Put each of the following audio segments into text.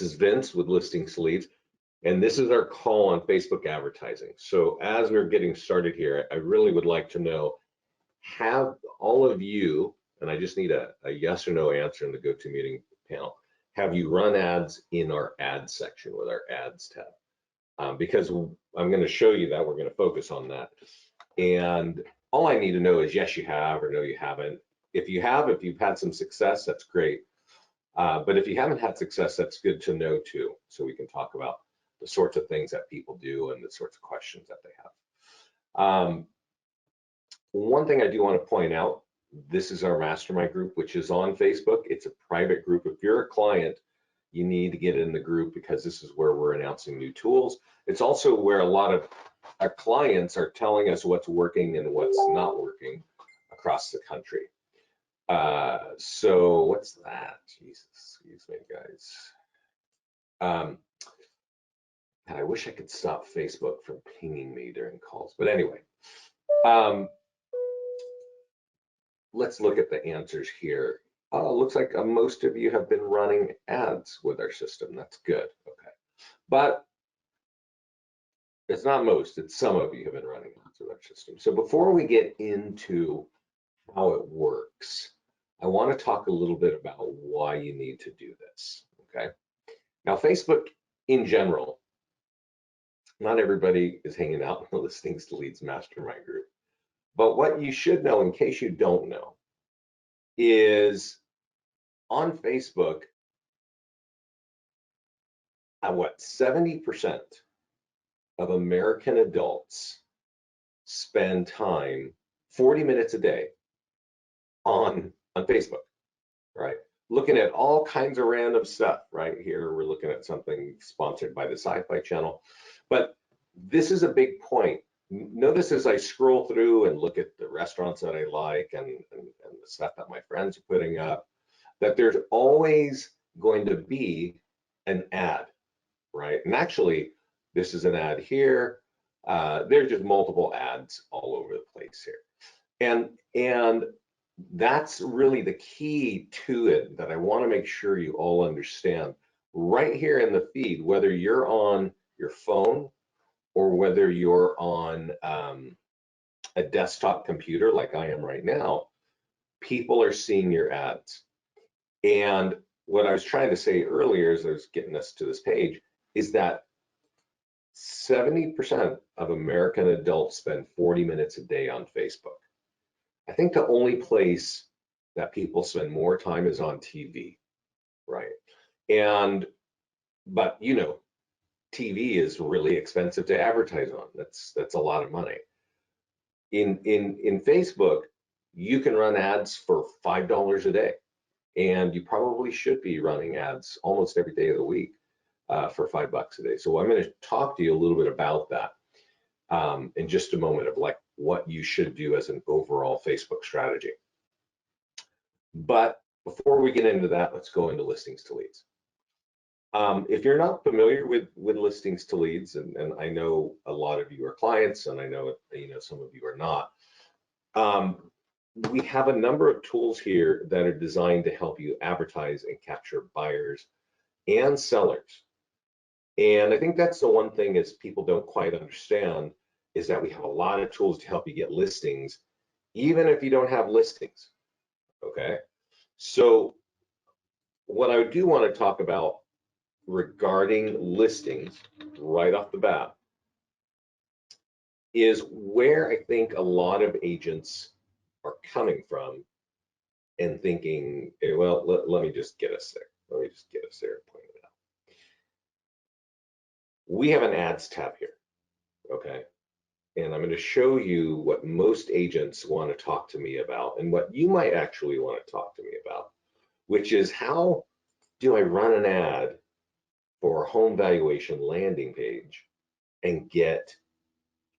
is Vince with Listings to Leads, and this is our call on Facebook advertising. So as we're getting started here, I really would like to know, have all of you, and I just need a yes or no answer in the GoToMeeting panel, have you run ads in our ads section with our ads tab? Because I'm going to show you that, we're going to focus on that. And all I need to know is yes, you have, or no, you haven't. If you have, if you've had some success, that's great. But if you haven't had success, that's good to know too. So we can talk about the sorts of things that people do and the sorts of questions that they have. One thing I do want to point out, this is our mastermind group, which is on Facebook. It's a private group. If you're a client, you need to get in the group because this is where we're announcing new tools. It's also where a lot of our clients are telling us what's working and what's not working across the country. So what's that? Jesus, excuse me, guys. I wish I could stop Facebook from pinging me during calls, but anyway, let's look at the answers here. Looks like most of you have been running ads with our system. That's good, okay. But it's not most, it's some of you have been running ads with our system. So before we get into how it works, I want to talk a little bit about why you need to do this, okay? Now, Facebook in general, not everybody is hanging out in the Listings to Leads mastermind group. But what you should know, in case you don't know, is on Facebook, 70% of American adults spend time, 40 minutes a day, on Facebook, right? Looking at all kinds of random stuff. Right here, we're looking at something sponsored by the Sci-Fi Channel. But this is a big point. Notice as I scroll through and look at the restaurants that I like and the stuff that my friends are putting up, that there's always going to be an ad, right? And actually, this is an ad here. There's just multiple ads all over the place here. And that's really the key to it that I want to make sure you all understand. Right here in the feed, whether you're on your phone or whether you're on a desktop computer like I am right now, people are seeing your ads. And what I was trying to say earlier as I was getting us to this page is that 70% of American adults spend 40 minutes a day on Facebook. I think the only place that people spend more time is on TV, right? But you know, TV is really expensive to advertise on. That's a lot of money. In Facebook, you can run ads for $5 a day, and you probably should be running ads almost every day of the week for $5 a day. So I'm going to talk to you a little bit about that in just a moment, of like what you should do as an overall Facebook strategy. But before we get into that, let's go into Listings to Leads. If you're not familiar with Listings to Leads, and I know a lot of you are clients, and I know some of you are not, we have a number of tools here that are designed to help you advertise and capture buyers and sellers. And I think that's the one thing is people don't quite understand, is that we have a lot of tools to help you get listings, even if you don't have listings, okay? So what I do want to talk about regarding listings right off the bat is where I think a lot of agents are coming from and thinking, hey, well, let me just get us there. Let me just get us there and point it out. We have an ads tab here, okay? And I'm going to show you what most agents want to talk to me about and what you might actually want to talk to me about, which is how do I run an ad for a home valuation landing page and get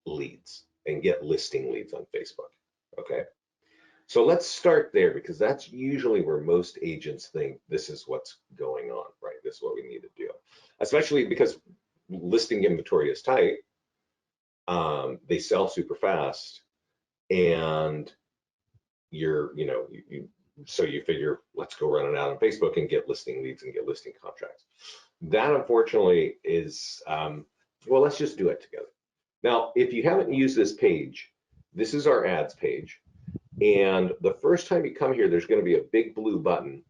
leads and get listing leads on Facebook, okay? So let's start there, because that's usually where most agents think this is what's going on, right? This is what we need to do, especially because listing inventory is tight. They sell super fast, and so you figure, let's go run it out on Facebook and get listing leads and get listing contracts. that unfortunately is, well, let's just do it together. Now, if you haven't used this page, this is our ads page. And the first time you come here, there's going to be a big blue button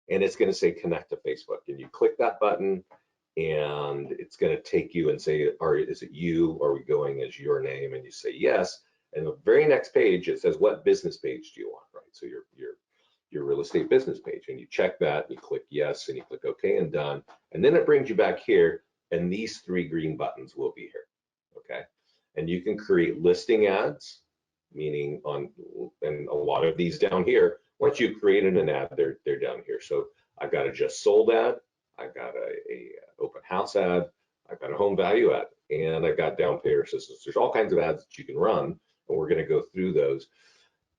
and it's going to say connect to Facebook. And you click that button and it's going to take you and say, is it you? Are we going as your name? And you say yes. And the very next page, it says, what business page do you want, right? So your real estate business page, and you check that, and you click yes, and you click OK and done. And then it brings you back here, and these 3 green buttons will be here, okay? And you can create listing ads, meaning and a lot of these down here, once you've created an ad, they're down here. So I've got a just sold ad, I've got a open house ad, I've got a home value ad, and I've got down payment assistance. There's all kinds of ads that you can run, and we're going to go through those.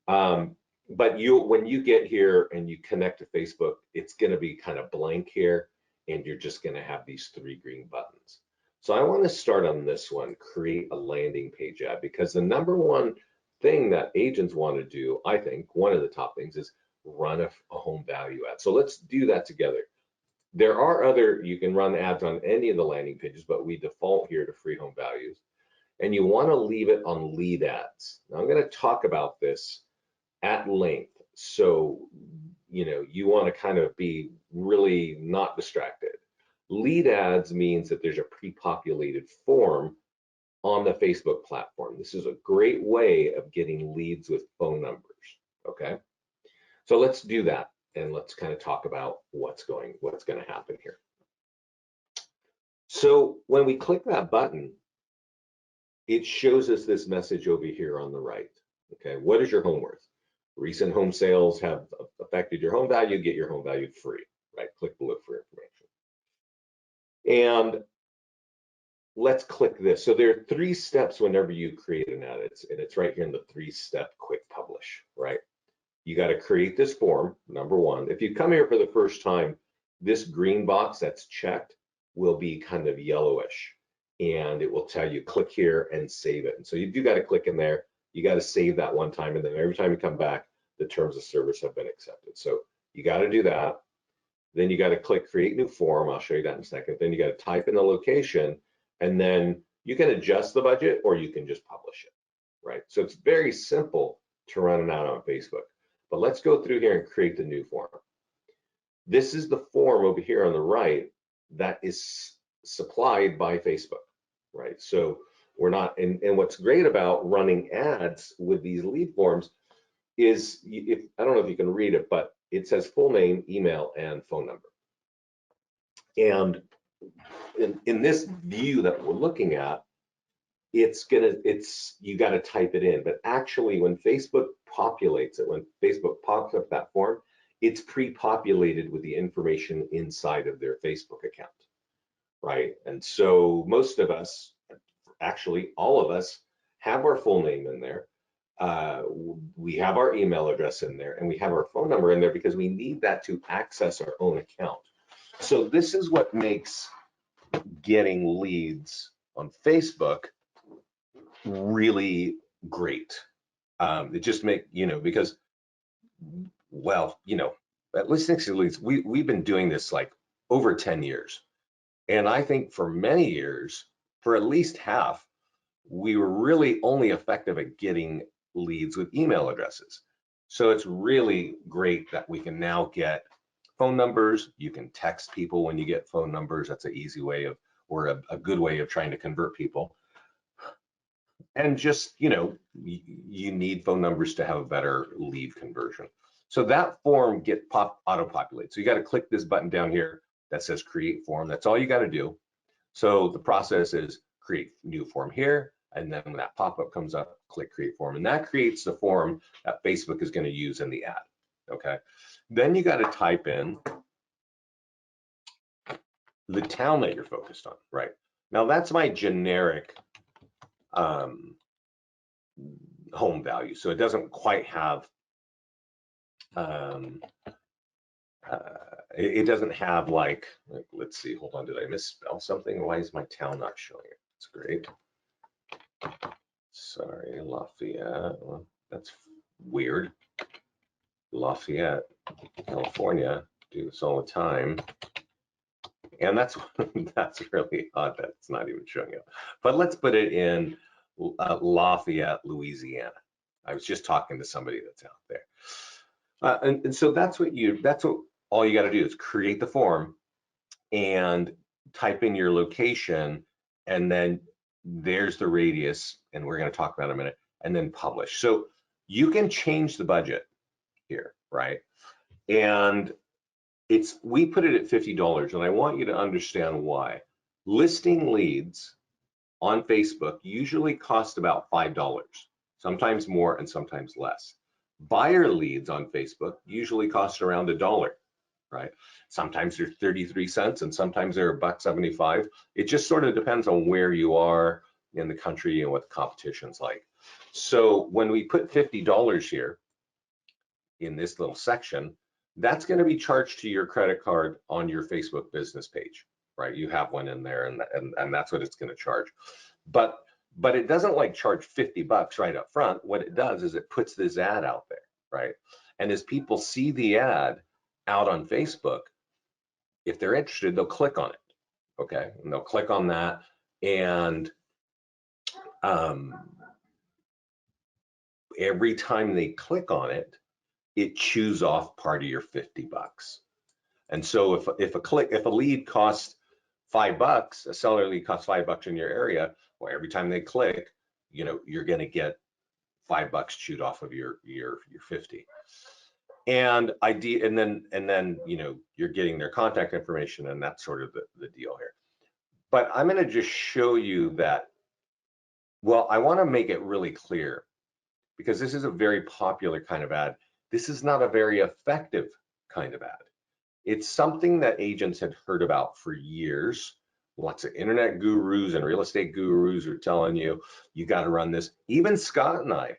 But when you get here and you connect to Facebook, it's going to be kind of blank here, and you're just going to have these 3 green buttons. So I want to start on this one, create a landing page ad, because the number one thing that agents want to do, I think, one of the top things is run a home value ad. So let's do that together. There are you can run ads on any of the landing pages, but we default here to free home values. And you want to leave it on lead ads. Now I'm going to talk about this at length. So, you want to kind of be really not distracted. Lead ads means that there's a pre-populated form on the Facebook platform. This is a great way of getting leads with phone numbers, okay? So let's do that, and let's kind of talk about what's going to happen here. So when we click that button, it shows us this message over here on the right, okay? What is your home worth? Recent home sales have affected your home value, get your home value free, right? Click below for information. And let's click this. So there are 3 steps whenever you create an ad, and it's right here in the 3-step quick publish, right? You got to create this form, number 1. If you come here for the first time, this green box that's checked will be kind of yellowish, and it will tell you click here and save it. And so you do got to click in there. You got to save that one time, and then every time you come back, the terms of service have been accepted. So you got to do that. Then you got to click create new form. I'll show you that in a second. Then you got to type in the location, and then you can adjust the budget or you can just publish it, right? So it's very simple to run an ad on Facebook. But let's go through here and create the new form. This is the form over here on the right that is supplied by Facebook, right? So we're not, and what's great about running ads with these lead forms is, I don't know if you can read it, but it says full name, email, and phone number. And in this view that we're looking at, you got to type it in. But actually, when Facebook populates it, when Facebook pops up that form, it's pre-populated with the information inside of their Facebook account, right? And so most of us, actually all of us, have our full name in there. We have our email address in there, and we have our phone number in there because we need that to access our own account. So this is what makes getting leads on Facebook really great. It just because, well, at Listing Leads, we've been doing this like over 10 years. And I think for many years, for at least half, we were really only effective at getting leads with email addresses. So it's really great that we can now get phone numbers. You can text people when you get phone numbers. That's an easy way of, or a good way of trying to convert people. And just, you need phone numbers to have a better lead conversion. So that form auto-populates. So you got to click this button down here that says create form. That's all you got to do. So the process is create new form here, and then when that pop-up comes up, click create form, and that creates the form that Facebook is going to use in the ad. Okay. Then you got to type in the town that you're focused on, right? Now that's my generic home value. So it doesn't quite have, it doesn't have like, let's see, hold on, did I misspell something? Why is my town not showing it? It's great. Sorry, Lafayette, well, that's weird. Lafayette, California, do this all the time. And that's that's really odd that it's not even showing up. But let's put it in Lafayette, Louisiana. I was just talking to somebody that's out there. And so that's what all you got to do is create the form and type in your location, and then there's the radius, and we're going to talk about it in a minute, and then publish. So you can change the budget here, right? And we put it at $50, and I want you to understand why. Listing leads on Facebook usually cost about $5, sometimes more and sometimes less. Buyer leads on Facebook usually cost around $1, right? Sometimes they're 33 cents and sometimes they're $1.75. It just sort of depends on where you are in the country and what the competition's like. So when we put $50 here in this little section, that's going to be charged to your credit card on your Facebook business page, right? You have one in there, and that's what it's going to charge. But it doesn't like charge $50 right up front. What it does is it puts this ad out there, right? And as people see the ad out on Facebook, if they're interested, they'll click on it, okay? And they'll click on that, and every time they click on it, it chews off part of your $50. And so if a lead costs $5, a seller lead costs $5 in your area, well, every time they click, you're going to get $5 chewed off of your 50. And then you're getting their contact information, and that's sort of the deal here. But I'm going to just show you that. Well, I want to make it really clear, because this is a very popular kind of ad. This is not a very effective kind of ad. It's something that agents had heard about for years. Lots of internet gurus and real estate gurus are telling you, you got to run this. Even Scott and I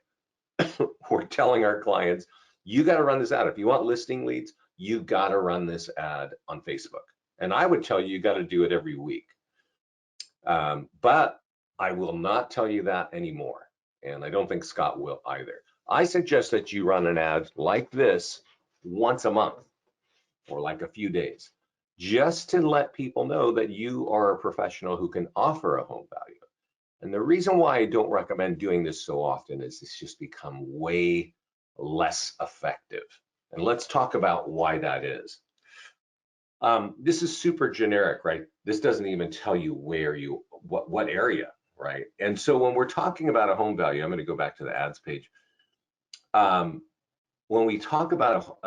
were telling our clients, you got to run this ad. If you want listing leads, you got to run this ad on Facebook. And I would tell you, you got to do it every week. But I will not tell you that anymore. And I don't think Scott will either. I suggest that you run an ad like this once a month, or like a few days, just to let people know that you are a professional who can offer a home value. And the reason why I don't recommend doing this so often is it's just become way less effective. And let's talk about why that is. This is super generic, right? This doesn't even tell you what area, right? And so when we're talking about a home value, I'm going to go back to the ads page. When we talk about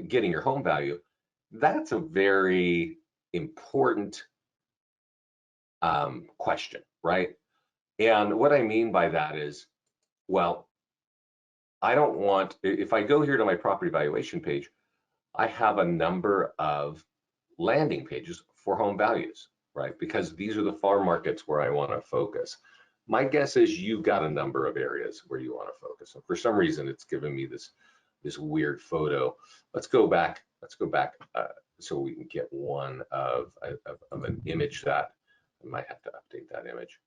getting your home value, that's a very important question, right? And what I mean by that is, well, I don't want, if I go here to my property valuation page, I have a number of landing pages for home values, right? Because these are the farm markets where I want to focus. My guess is you've got a number of areas where you want to focus. And for some reason, it's given me this weird photo. Let's go back so we can get one of an image that I might have to update that image,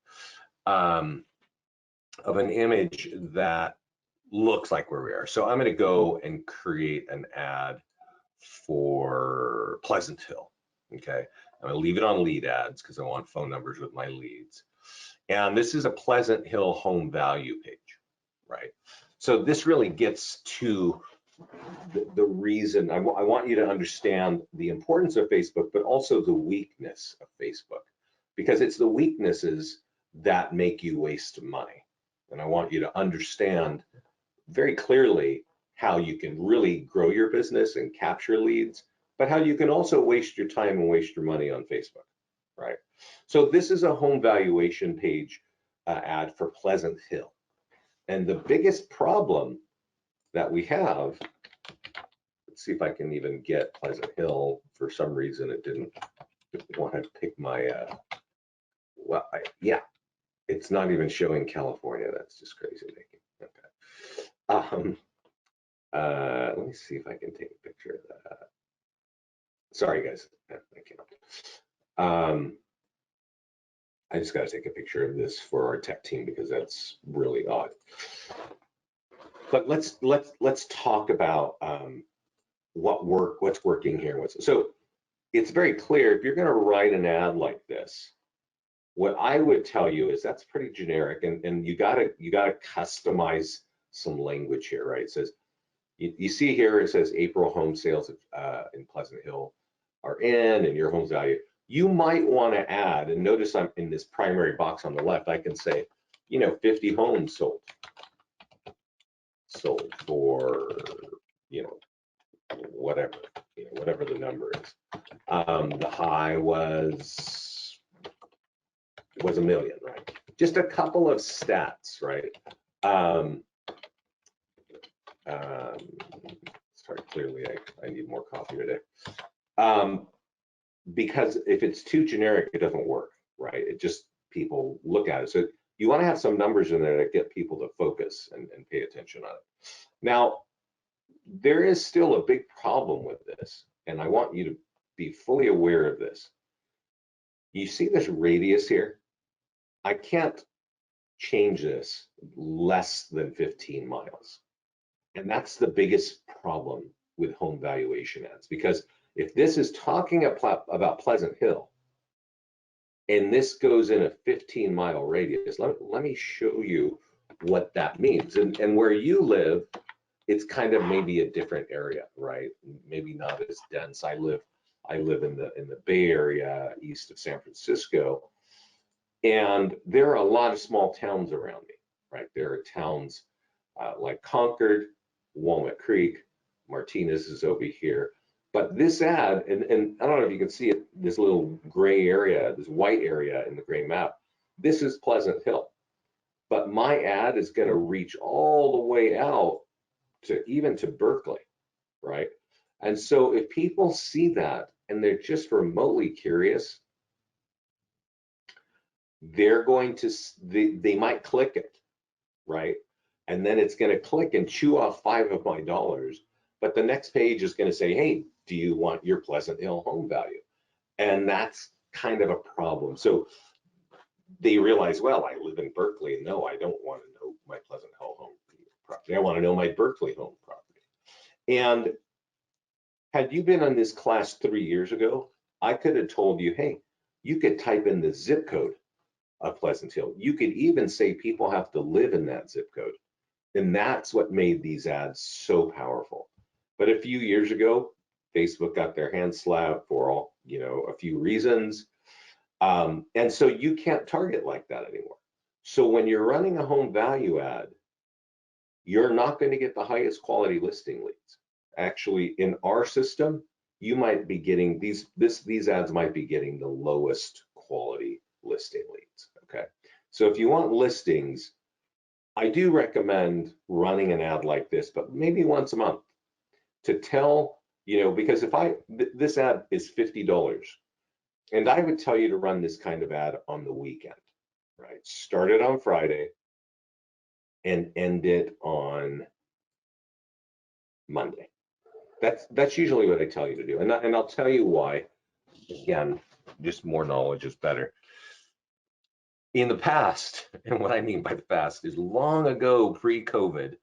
of an image that looks like where we are. So I'm going to go and create an ad for Pleasant Hill. Okay, I'm going to leave it on lead ads because I want phone numbers with my leads. And this is a Pleasant Hill home value page, right? So this really gets to the reason I want you to understand the importance of Facebook, but also the weakness of Facebook, because it's the weaknesses that make you waste money. And I want you to understand very clearly how you can really grow your business and capture leads, but how you can also waste your time and waste your money on Facebook, right? So this is a home valuation page ad for Pleasant Hill. And the biggest problem that we have, let's see if I can even get Pleasant Hill. For some reason, it didn't want to pick my, yeah, it's not even showing California. That's just crazy making. Okay. Let me see if I can take a picture of that. Sorry, guys, I can't. I just got to take a picture of this for our tech team because that's really odd. But let's talk about what's working here. So it's very clear if you're going to write an ad like this, what I would tell you is that's pretty generic, and you gotta customize some language here, right? It says you see here it says April home sales in Pleasant Hill are in, and your home's value. You might want to add, and notice I'm in this primary box on the left. I can say, 50 homes sold for whatever whatever the number is. The high was $1 million, right? Just a couple of stats, right? Sorry, clearly I need more coffee today. Because if it's too generic, it doesn't work, right? It just, people look at it. So you want to have some numbers in there that get people to focus and pay attention on it. Now, there is still a big problem with this, and I want you to be fully aware of this. You see this radius here? I can't change this less than 15 miles. And that's the biggest problem with home valuation ads, because if this is talking about Pleasant Hill and this goes in a 15-mile radius, let me show you what that means. And where you live, it's kind of maybe a different area, right? Maybe not as dense. I live in the Bay Area east of San Francisco, and there are a lot of small towns around me, right? There are towns like Concord, Walnut Creek, Martinez is over here. But this ad, and I don't know if you can see it, this little gray area, this white area in the gray map, this is Pleasant Hill. But my ad is going to reach all the way out to even to Berkeley, right? And so if people see that and they're just remotely curious, they're going to, they might click it, right? And then it's going to click and chew off $5 of my dollars. But the next page is going to say, hey, do you want your Pleasant Hill home value? And that's kind of a problem. So they realize, well, I live in Berkeley, and no, I don't want to know my Pleasant Hill home property. I want to know my Berkeley home property. And had you been on this class 3 years ago, I could have told you, hey, you could type in the zip code of Pleasant Hill. You could even say people have to live in that zip code. And that's what made these ads so powerful. But a few years ago, Facebook got their hands slapped for all, a few reasons. And so you can't target like that anymore. So when you're running a home value ad, you're not going to get the highest quality listing leads. Actually, in our system, you might be getting these ads might be getting the lowest quality listing leads. Okay. So if you want listings, I do recommend running an ad like this, but maybe once a month to tell, because if this ad is $50, and I would tell you to run this kind of ad on the weekend, right? Start it on Friday and end it on Monday. That's usually what I tell you to do. And I'll tell you why. Again, just more knowledge is better. In the past, and what I mean by the past is long ago, pre-COVID,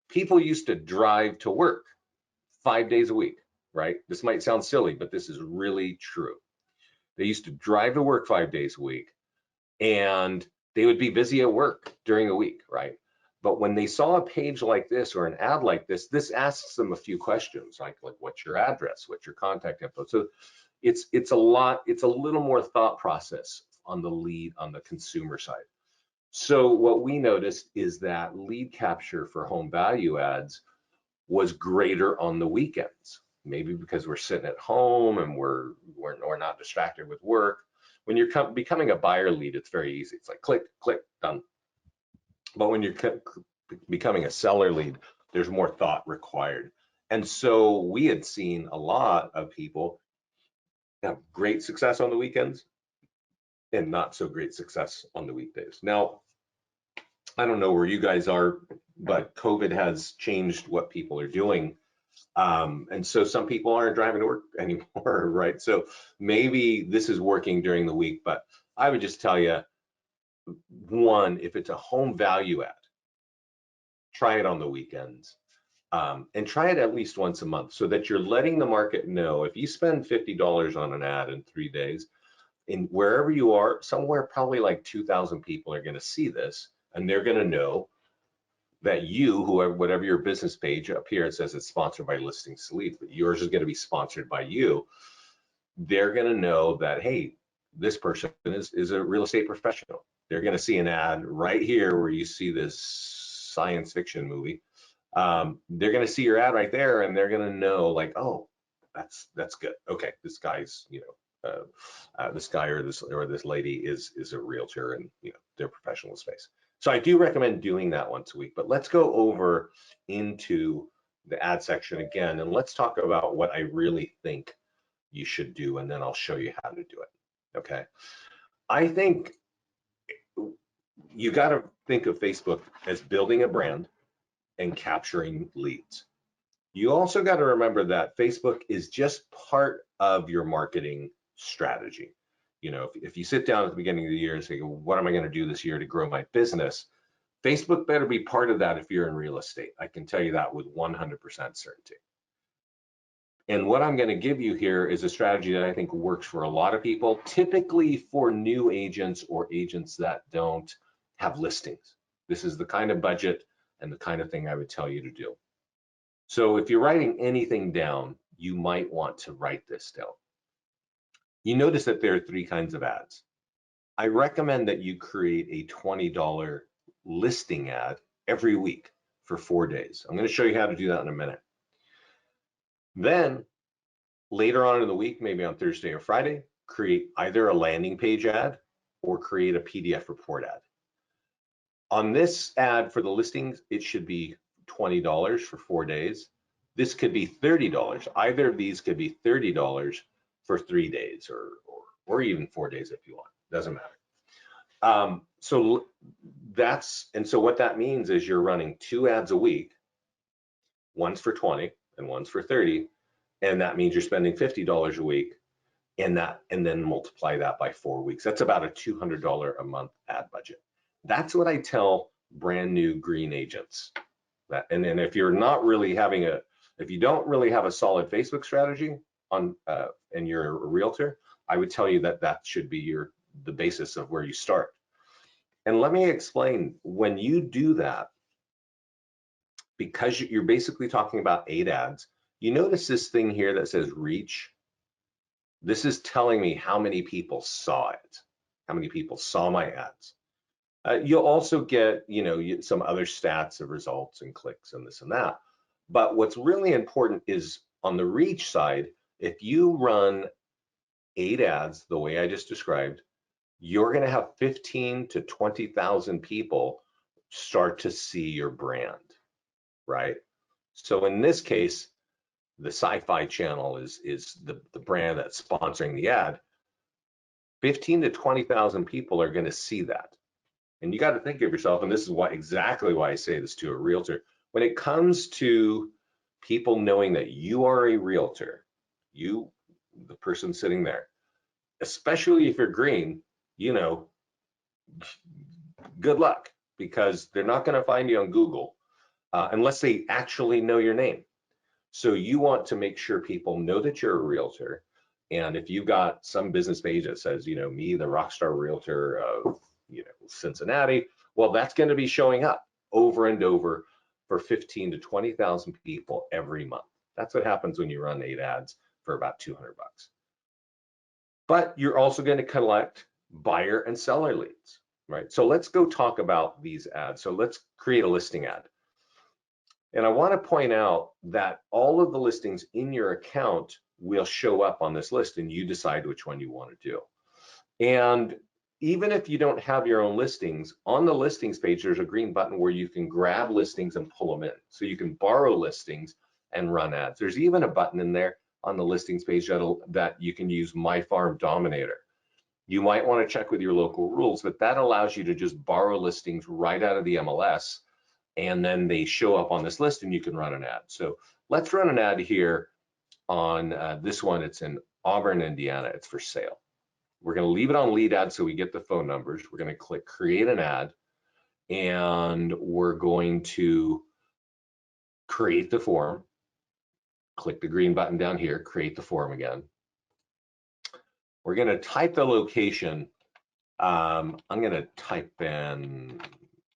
people used to drive to work 5 days a week, right? This might sound silly, but this is really true. They used to drive to work 5 days a week, and they would be busy at work during the week, right? But when they saw a page like this or an ad like this, this asks them a few questions, like what's your address, what's your contact info. So it's a little more thought process on the lead on the consumer side. So what we noticed is that lead capture for home value ads was greater on the weekends. Maybe because we're sitting at home and we're not distracted with work. When you're becoming a buyer lead, it's very easy. It's like click, click, done. But when you're becoming a seller lead, there's more thought required. And so we had seen a lot of people have great success on the weekends and not so great success on the weekdays. Now, I don't know where you guys are, but COVID has changed what people are doing. And so some people aren't driving to work anymore, right? So maybe this is working during the week, but I would just tell you, one, if it's a home value ad, try it on the weekends. And try it at least once a month so that you're letting the market know if you spend $50 on an ad in 3 days, in wherever you are, somewhere probably like 2,000 people are going to see this, and they're going to know that you, whoever, whatever your business page up here, it says it's sponsored by Listings to Leads, but yours is going to be sponsored by you. They're going to know that, hey, this person is a real estate professional. They're going to see an ad right here where you see this science fiction movie. They're going to see your ad right there, and they're going to know, like, oh, that's good. Okay, this guy's, this guy or this lady is a realtor, and they're professional space. So I do recommend doing that once a week. But let's go over into the ad section again, and let's talk about what I really think you should do, and then I'll show you how to do it. Okay. I think you got to think of Facebook as building a brand and capturing leads. You also got to remember that Facebook is just part of your marketing strategy. If you sit down at the beginning of the year and say, what am I going to do this year to grow my business? Facebook better be part of that if you're in real estate. I can tell you that with 100% certainty. And what I'm going to give you here is a strategy that I think works for a lot of people, typically for new agents or agents that don't have listings. This is the kind of budget and the kind of thing I would tell you to do. So if you're writing anything down, you might want to write this down. You notice that there are 3 kinds of ads. I recommend that you create a $20 listing ad every week for 4 days. I'm going to show you how to do that in a minute. Then later on in the week, maybe on Thursday or Friday, create either a landing page ad or create a PDF report ad. On this ad for the listings, it should be $20 for 4 days. This could be $30. Either of these could be $30 for 3 days or even 4 days if you want. Doesn't matter. So what that means is you're running 2 ads a week, one's for 20 and one's for 30, and that means you're spending $50 a week, and then multiply that by 4 weeks. That's about a $200 a month ad budget. That's what I tell brand new green agents. And then if you're not really if you don't really have a solid Facebook strategy and you're a realtor, I would tell you that should be the basis of where you start. And let me explain, when you do that, because you're basically talking about 8 ads, you notice this thing here that says reach. This is telling me how many people saw it, how many people saw my ads. You'll also get, some other stats of results and clicks and this and that. But what's really important is on the reach side, if you run 8 ads the way I just described, you're going to have 15 to 20,000 people start to see your brand, right? So in this case, the Sci-Fi Channel is the brand that's sponsoring the ad. 15 to 20,000 people are going to see that. And you got to think of yourself, and this is exactly why I say this to a realtor. When it comes to people knowing that you are a realtor, you, the person sitting there, especially if you're green, good luck, because they're not going to find you on Google unless they actually know your name. So you want to make sure people know that you're a realtor. And if you've got some business page that says, me, the Rockstar Realtor of, Cincinnati, well, that's going to be showing up over and over for 15 to 20,000 people every month. That's what happens when you run 8 ads for about $200. But you're also going to collect buyer and seller leads, right? So let's go talk about these ads. So let's create a listing ad. And I want to point out that all of the listings in your account will show up on this list, and you decide which one you want to do. And even if you don't have your own listings, on the listings page, there's a green button where you can grab listings and pull them in. So you can borrow listings and run ads. There's even a button in there on the listings page that you can use My Farm Dominator. You might want to check with your local rules, but that allows you to just borrow listings right out of the MLS, and then they show up on this list and you can run an ad. So let's run an ad here on this one. It's in Auburn, Indiana. It's for sale. We're going to leave it on lead ad so we get the phone numbers. We're going to click create an ad, and we're going to create the form, click the green button down here, create the form again. We're going to type the location. I'm going to type in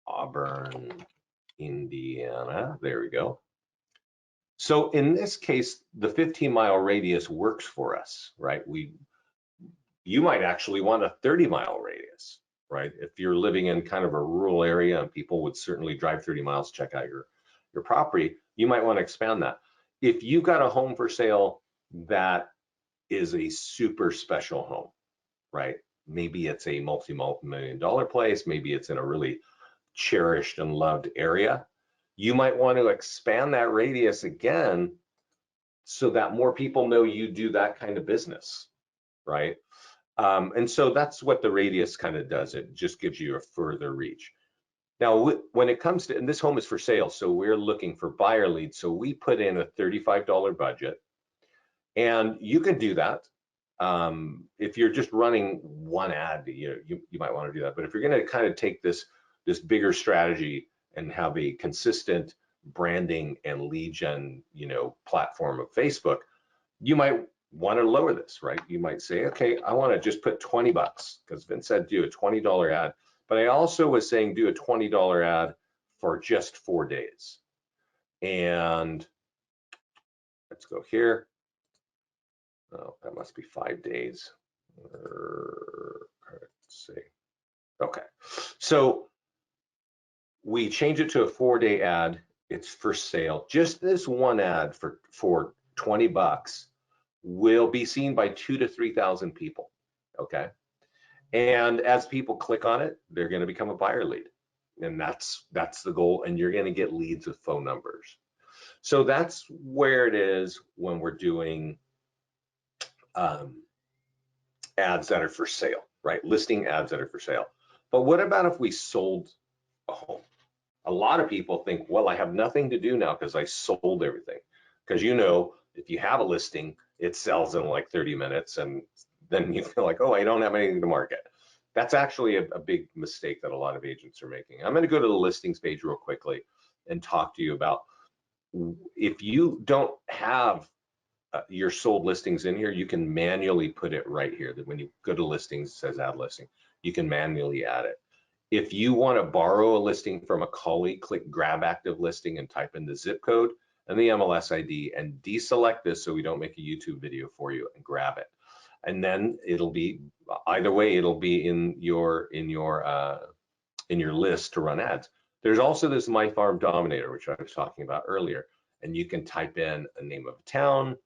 Auburn, Indiana. There we go. So in this case, the 15-mile radius works for us, right? You might actually want a 30-mile radius, right? If you're living in kind of a rural area and people would certainly drive 30 miles to check out your property, you might want to expand that. If you've got a home for sale that is a super special home, right? Maybe it's a multi-million dollar place, maybe it's in a really cherished and loved area. You might want to expand that radius again so that more people know you do that kind of business, right? And so that's what the radius kind of does. It just gives you a further reach. Now, when it comes to, and this home is for sale, so we're looking for buyer leads. So we put in a $35 budget, and you can do that. If you're just running one ad, you might want to do that. But if you're going to kind of take this bigger strategy and have a consistent branding and lead gen, platform of Facebook, you might want to lower this, right? You might say, okay, I want to just put 20 bucks, because Vince said do a $20 ad. But I also was saying do a $20 ad for just 4 days. And let's go here. Oh, that must be 5 days. Let's see. Okay, so we change it to a 4-day ad. It's for sale. Just this one ad for 20 bucks will be seen by 2,000 to 3,000 people. Okay, and as people click on it, they're going to become a buyer lead, and that's the goal. And you're going to get leads with phone numbers. So that's where it is when we're doing ads that are for sale, right? Listing ads that are for sale. But what about if we sold a home? A lot of people think, well, I have nothing to do now because I sold everything. Because if you have a listing, it sells in like 30 minutes, and then you feel like, oh, I don't have anything to market. That's actually a big mistake that a lot of agents are making. I'm going to go to the listings page real quickly and talk to you about, if you don't have your sold listings in here, you can manually put it right here. That when you go to listings, it says add listing. You can manually add it. If you want to borrow a listing from a colleague, click grab active listing and type in the zip code and the MLS ID and deselect this so we don't make a YouTube video for you, and grab it. And then it'll be, either way, it'll be in your list to run ads. There's also this My Farm Dominator, which I was talking about earlier, and you can type in a name of a town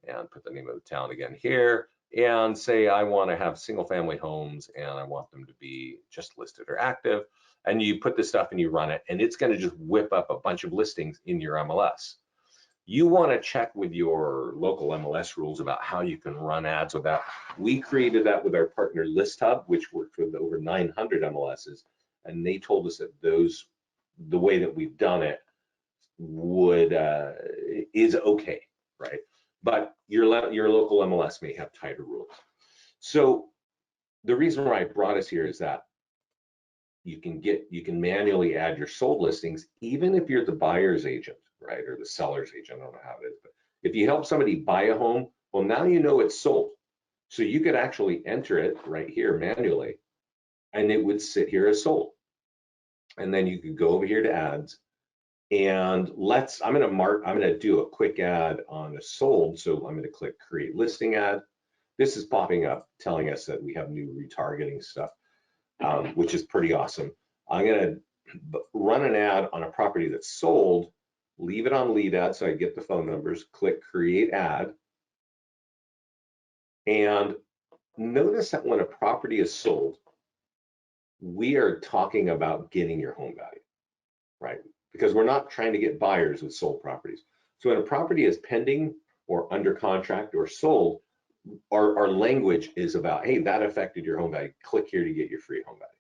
and put the name of the town again here, and say, I want to have single family homes and I want them to be just listed or active. And you put this stuff and you run it, and it's going to just whip up a bunch of listings in your MLS. You want to check with your local MLS rules about how you can run ads with that. We created that with our partner ListHub, which worked with over 900 MLSs, and they told us that the way that we've done it is okay, right? But your local MLS may have tighter rules. So the reason why I brought us here is that you can manually add your sold listings, even if you're the buyer's agent, right, or the seller's agent. I don't know how it is, but if you help somebody buy a home, well, now you know it's sold. So you could actually enter it right here manually, and it would sit here as sold. And then you could go over here to ads, and I'm going to do a quick ad on a sold. So I'm going to click create listing ad. This is popping up telling us that we have new retargeting stuff, which is pretty awesome. I'm going to run an ad on a property that's sold, leave it on lead ad so I get the phone numbers, click create ad. And notice that when a property is sold, we are talking about getting your home value, right? Because we're not trying to get buyers with sold properties. So when a property is pending or under contract or sold, our language is about, hey, that affected your home value. Click here to get your free home value.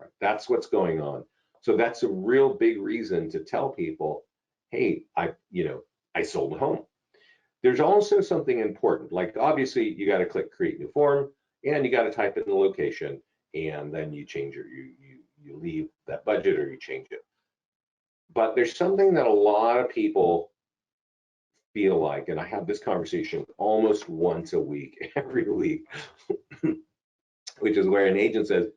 Right? That's what's going on. So that's a real big reason to tell people, hey, I sold a home. There's also something important, like obviously you got to click create new form, and you got to type in the location, and then you change you leave that budget or you change it. But there's something that a lot of people feel like, and I have this conversation almost once a week, every week, which is where an agent says,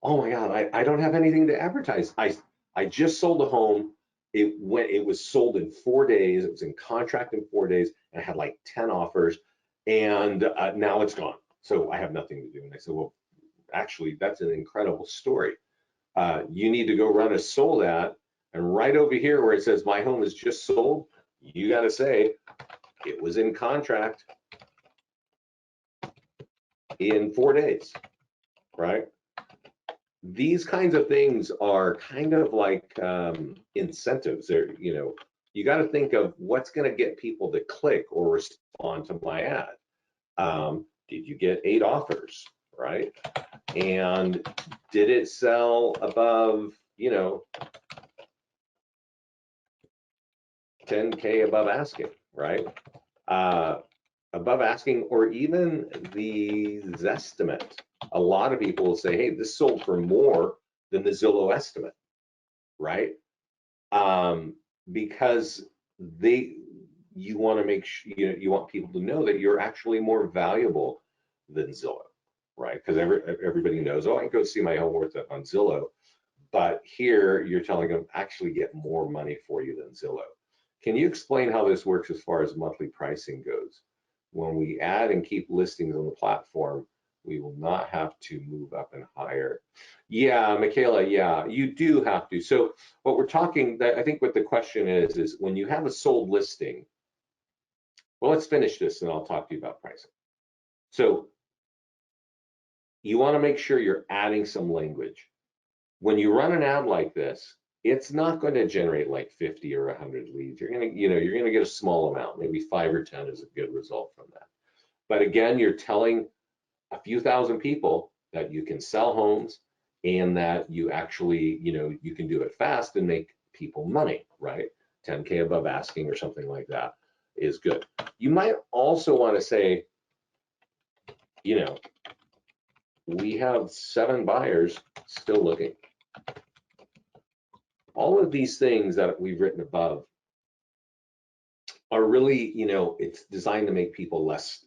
oh my God, I don't have anything to advertise. I just sold a home. It was sold in 4 days. It was in contract in 4 days, and I had like 10 offers, and now it's gone. So I have nothing to do. And I said, well, actually, that's an incredible story. You need to go run a sold ad, and right over here where it says my home is just sold, you got to say it was in contract in 4 days, right? These kinds of things are kind of like incentives. They're, you got to think of what's going to get people to click or respond to my ad. Did you get 8 offers, right? And did it sell above, 10K above asking, right? Above asking, or even the Zestimate. A lot of people will say, hey, this sold for more than the Zillow estimate, right? Because you want to make sure, you want people to know that you're actually more valuable than Zillow, right? Because everybody knows, oh, I can go see my home worth on Zillow, but here you're telling them actually get more money for you than Zillow. Can you explain how this works as far as monthly pricing goes? When we add and keep listings on the platform, we will not have to move up and higher. Yeah, Michaela, yeah, you do have to. So what we're talking, I think what the question is when you have a sold listing, well, let's finish this and I'll talk to you about pricing. So you want to make sure you're adding some language. When you run an ad like this, it's not going to generate like 50 or 100 leads. You're going to get a small amount, maybe 5 or 10 is a good result from that. But again, you're telling a few thousand people that you can sell homes and that you actually, you can do it fast and make people money, right? 10K above asking or something like that is good. You might also want to say, we have 7 buyers still looking. All of these things that we've written above are really, it's designed to make people less,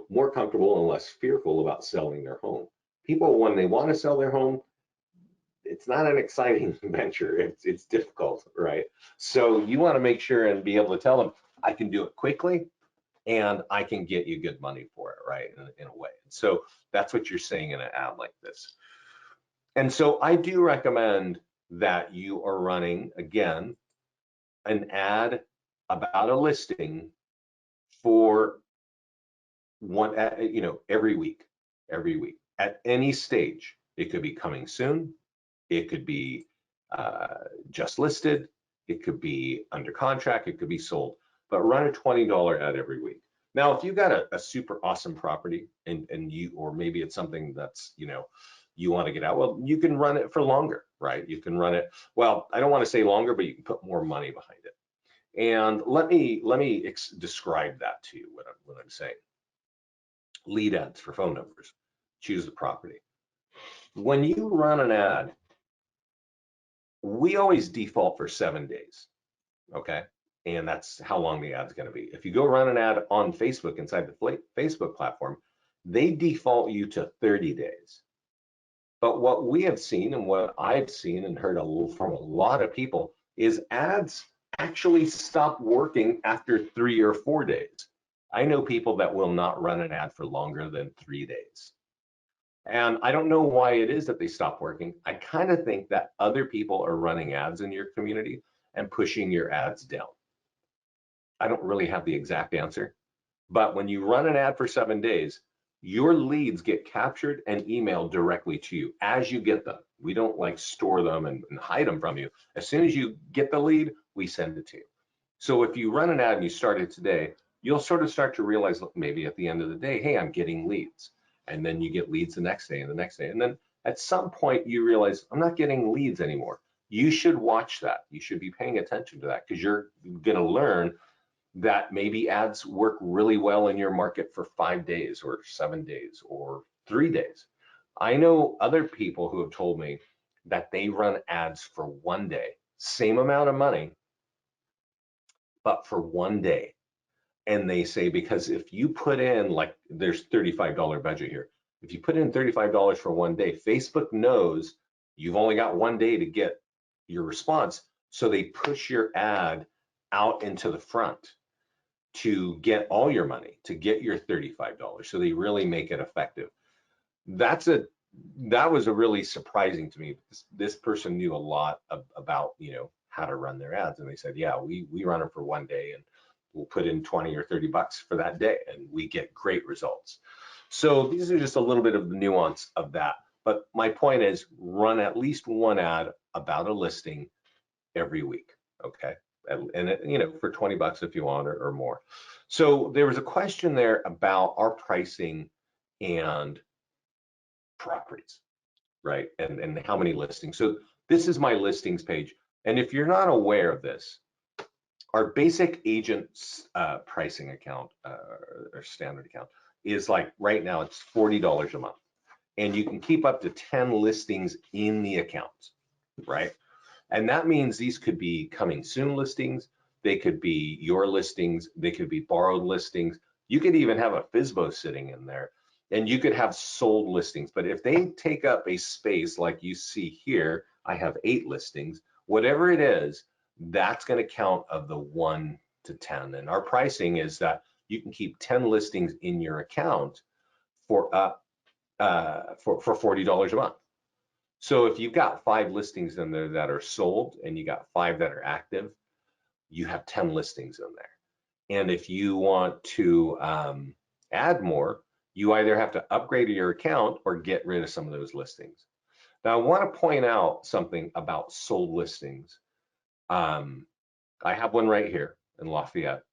more comfortable and less fearful about selling their home. People, when they want to sell their home, it's not an exciting venture. It's difficult, right? So you want to make sure and be able to tell them, I can do it quickly and I can get you good money for it, right? In a way. So that's what you're saying in an ad like this. And so I do recommend that you are running, again, an ad about a listing for one, every week at any stage. It could be coming soon. It could be just listed. It could be under contract. It could be sold. But run a $20 ad every week. Now, if you've got a super awesome property and you, or maybe it's something that's, you want to get out, well, you can run it for longer, right? You can run it, well, I don't want to say longer, but you can put more money behind it. And let me describe that to you, what I'm saying. Lead ads for phone numbers. Choose the property. When you run an ad, we always default for 7 days, okay? And that's how long the ad's gonna be. If you go run an ad on Facebook inside the Facebook platform, they default you to 30 days. But what we have seen and what I've seen and heard from a lot of people is ads actually stop working after 3 or 4 days. I know people that will not run an ad for longer than 3 days. And I don't know why it is that they stop working. I kind of think that other people are running ads in your community and pushing your ads down. I don't really have the exact answer, but when you run an ad for 7 days, your leads get captured and emailed directly to you as you get them. We don't like store them and hide them from you. As soon as you get the lead, we send it to you. So if you run an ad and you start it today, you'll sort of start to realize maybe at the end of the day, hey, I'm getting leads. And then you get leads the next day and the next day. And then at some point you realize I'm not getting leads anymore. You should watch that. You should be paying attention to that because you're going to learn that maybe ads work really well in your market for 5 days or 7 days or 3 days. I know other people who have told me that they run ads for 1 day, same amount of money, but for 1 day. And they say, because if you put in, like, there's $35 budget here. If you put in $35 for one day, Facebook knows you've only got one day to get your response. So they push your ad out into the front to get all your money, to get your $35. So they really make it effective. That was a really surprising to me. This person knew a lot about, how to run their ads. And they said, yeah, we run them for one day and we'll put in 20 or 30 bucks for that day and we get great results. So these are just a little bit of the nuance of that. But my point is, run at least one ad about a listing every week, okay? And for 20 bucks if you want, or more. So there was a question there about our pricing and properties, right? And how many listings. So this is my listings page. And if you're not aware of this, our basic agent's pricing account, or standard account, is like, right now it's $40 a month. And you can keep up to 10 listings in the account, right? And that means these could be coming soon listings, they could be your listings, they could be borrowed listings. You could even have a FSBO sitting in there, and you could have sold listings. But if they take up a space like you see here, I have 8 listings, whatever it is, that's going to count of the 1 to 10. And our pricing is that you can keep 10 listings in your account for $40 a month. So if you've got 5 listings in there that are sold and you got 5 that are active, you have 10 listings in there. And if you want to add more, you either have to upgrade your account or get rid of some of those listings. Now, I want to point out something about sold listings. I have one right here in Lafayette,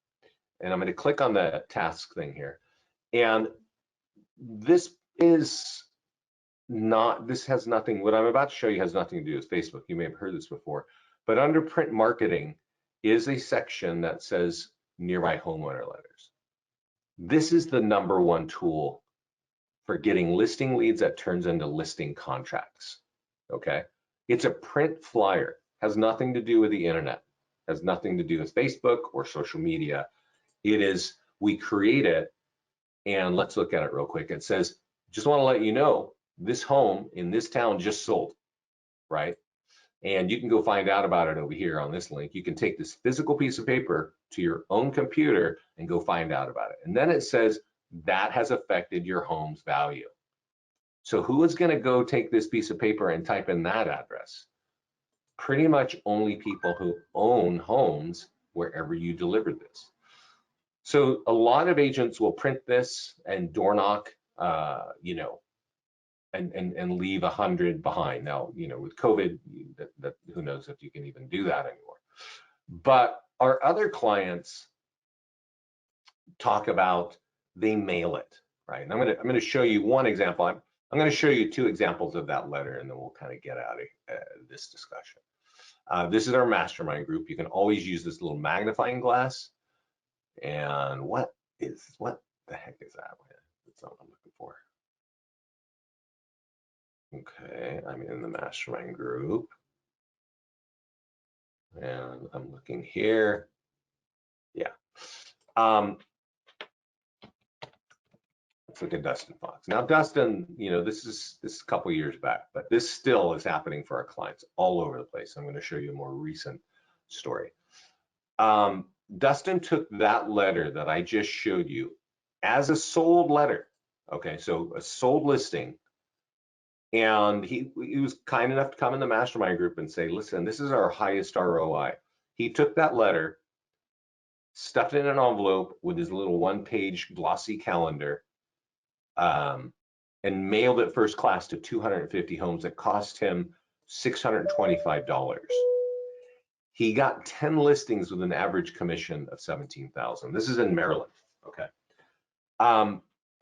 and I'm going to click on the task thing here. And this has nothing, what I'm about to show you has nothing to do with Facebook. You may have heard this before, but under print marketing is a section that says nearby homeowner letters. This is the #1 tool for getting listing leads that turns into listing contracts, okay? It's a print flyer, has nothing to do with the internet, has nothing to do with Facebook or social media. We create it, and let's look at it real quick. It says, just want to let you know, this home in this town just sold, right? And you can go find out about it over here on this link. You can take this physical piece of paper to your own computer and go find out about it. And then it says that has affected your home's value. So who is going to go take this piece of paper and type in that address? Pretty much only people who own homes wherever you delivered this. So a lot of agents will print this and door knock, and leave 100 behind. Now, with COVID, who knows if you can even do that anymore. But our other clients talk about, they mail it, right? And I'm going to show you one example. I'm going to show you 2 examples of that letter, and then we'll kind of get out of this discussion. This is our mastermind group. You can always use this little magnifying glass. And what the heck is that? That's not what I'm looking for. Okay, I'm in the mastermind group, and I'm looking here. Yeah. Let's look at Dustin Fox. Now, Dustin, this is a couple years back, but this still is happening for our clients all over the place. I'm going to show you a more recent story. Dustin took that letter that I just showed you as a sold letter. Okay, so a sold listing. And he was kind enough to come in the mastermind group and say, listen, this is our highest ROI. He took that letter, stuffed it in an envelope with his little 1-page glossy calendar, and mailed it first class to 250 homes. It cost him $625. He got 10 listings with an average commission of $17,000. This is in Maryland, okay?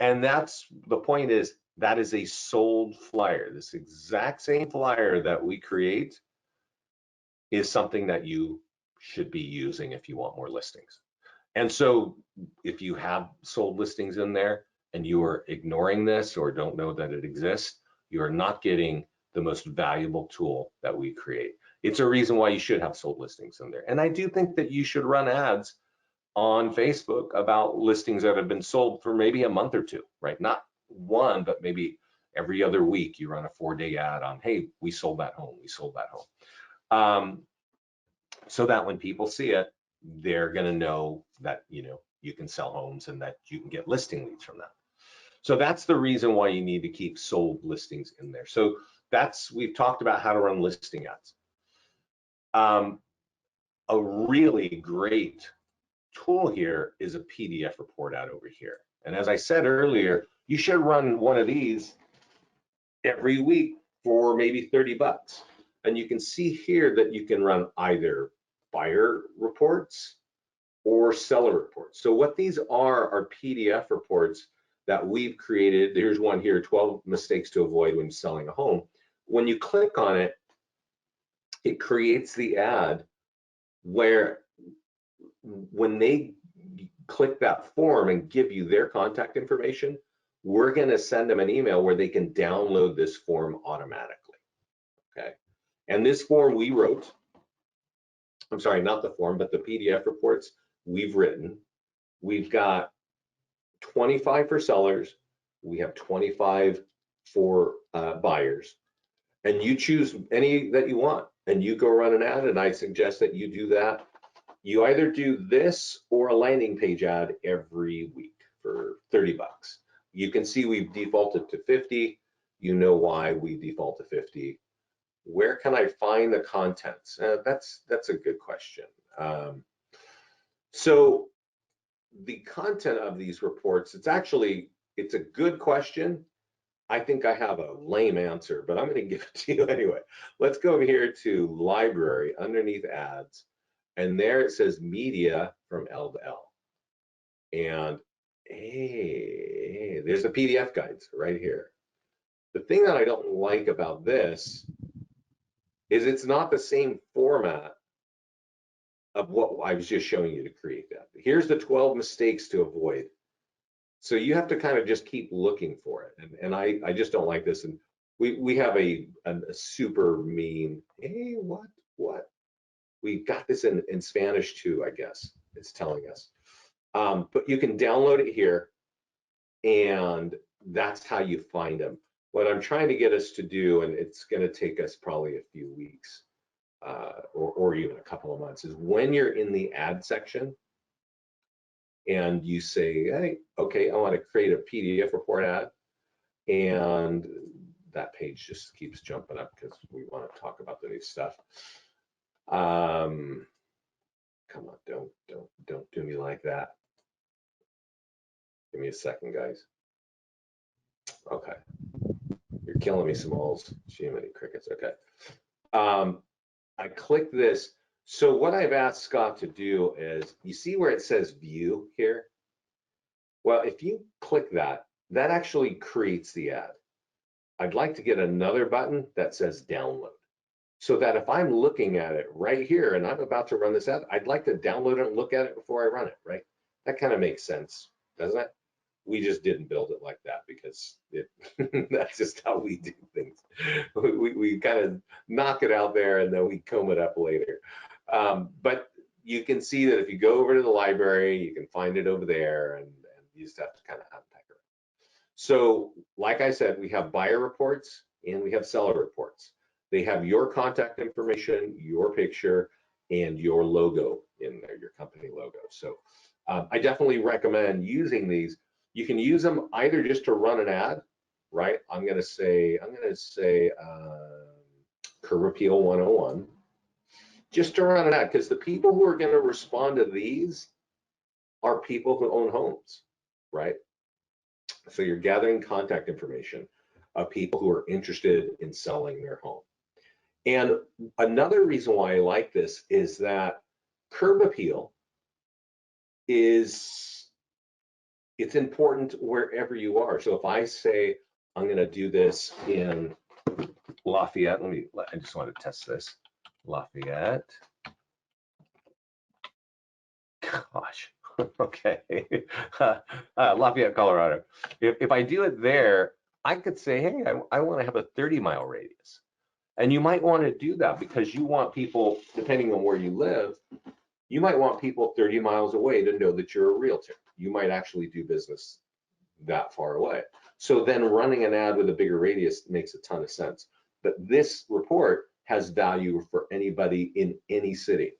And that's the point is, that is a sold flyer. This exact same flyer that we create is something that you should be using if you want more listings. And so if you have sold listings in there and you are ignoring this or don't know that it exists, you are not getting the most valuable tool that we create. It's a reason why you should have sold listings in there. And I do think that you should run ads on Facebook about listings that have been sold for maybe a month or two, right? Not one, but maybe every other week you run a 4-day ad on, hey, we sold that home, we sold that home. So that when people see it, they're going to know that, you can sell homes and that you can get listing leads from that. So that's the reason why you need to keep sold listings in there. So we've talked about how to run listing ads. A really great tool here is a PDF report ad over here. And as I said earlier, you should run one of these every week for maybe 30 bucks. And you can see here that you can run either buyer reports or seller reports. So what these are PDF reports that we've created. Here's one here, 12 mistakes to avoid when selling a home. When you click on it, it creates the ad where when they click that form and give you their contact information, we're going to send them an email where they can download this form automatically. Okay. And this form we wrote, I'm sorry, not the form, but the PDF reports we've written. We've got 25 for sellers. We have 25 for buyers. And you choose any that you want and you go run an ad, and I suggest that you do that. You either do this or a landing page ad every week for 30 bucks. You can see we've defaulted to 50. You know why we default to 50. Where can I find the contents? That's a good question. So the content of these reports, it's a good question. I think I have a lame answer, but I'm going to give it to you anyway. Let's go over here to library underneath ads. And there it says media from L to L. And hey, there's the PDF guides right here. The thing that I don't like about this is it's not the same format of what I was just showing you to create that. Here's the 12 mistakes to avoid. So you have to kind of just keep looking for it. And I just don't like this. And we have a super mean, hey, what? We got this in Spanish too, I guess, it's telling us. But you can download it here, and that's how you find them. What I'm trying to get us to do, and it's going to take us probably a few weeks or even a couple of months, is when you're in the ad section and you say, hey, okay, I want to create a PDF report ad, and that page just keeps jumping up because we want to talk about the new stuff. Come on, don't do me like that. Give me a second, guys. Okay, you're killing me, Smalls. Gee, many crickets. Okay. I click this. So what I've asked Scott to do is, you see where it says view here? Well, if you click that, that actually creates the ad. I'd like to get another button that says download, so that if I'm looking at it right here and I'm about to run this ad, I'd like to download it and look at it before I run it, right? That kind of makes sense, doesn't it? We just didn't build it like that because that's just how we do things. We kind of knock it out there and then we comb it up later. But you can see that if you go over to the library, you can find it over there, and you just have to kind of unpack it. So like I said, we have buyer reports and we have seller reports. They have your contact information, your picture, and your logo in there, your company logo. So I definitely recommend using these. You can use them either just to run an ad, right? I'm gonna say Curb Appeal 101, just to run an ad, because the people who are gonna respond to these are people who own homes, right? So you're gathering contact information of people who are interested in selling their home. And another reason why I like this is that Curb Appeal it's important wherever you are. So if I say I'm going to do this in Lafayette, I just want to test this. Lafayette. Gosh, okay. Lafayette, Colorado. If I do it there, I could say, hey, I want to have a 30-mile radius. And you might want to do that because you want people, depending on where you live, You might want people 30 miles away to know that you're a realtor. You might actually do business that far away. So then running an ad with a bigger radius makes a ton of sense. But this report has value for anybody in any city.